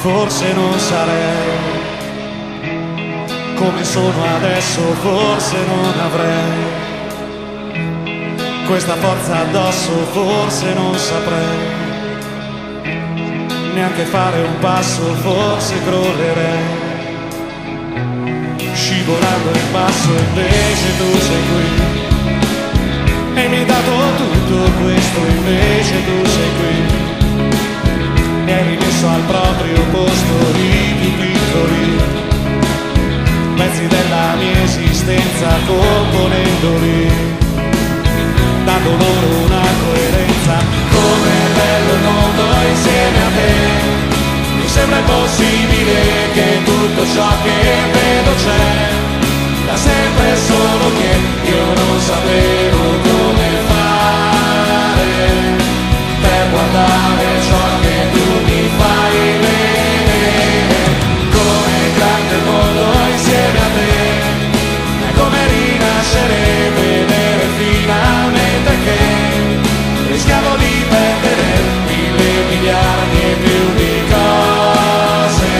Forse non sarei come sono adesso, forse non avrei questa forza addosso, forse non saprei neanche fare un passo, forse crollerei scivolando in basso, invece tu sei qui e mi hai dato tutto questo, invece tu sei qui e hai rimesso al proprio posto i più piccoli pezzi della mia esistenza, componendoli, dando loro una coerenza. Com'è bello il mondo insieme a te, mi sembra impossibile che tutto ciò che vedo c'è da sempre, solo che io non sapevo come fare per guardare ciò che tu mi fai vedere. Come grande il mondo insieme a te, è come rinascere e vedere finalmente che rischiavo di perdere mille miliardi e più di cose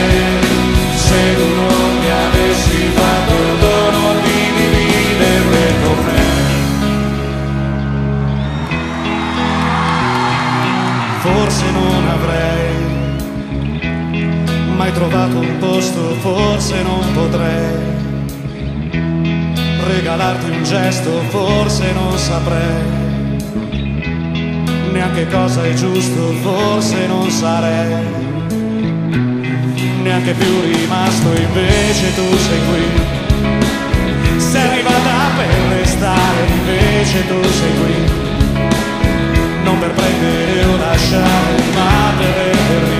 se tu non mi avessi fatto il dono di dividerle con me. Forse non avrei mai trovato un posto, forse non potrei regalarti un gesto, forse non saprei neanche cosa è giusto, forse non sarei neanche più rimasto, invece tu sei qui, sei arrivata per restare, invece tu sei qui, non per prendere o lasciare, ma per rendermi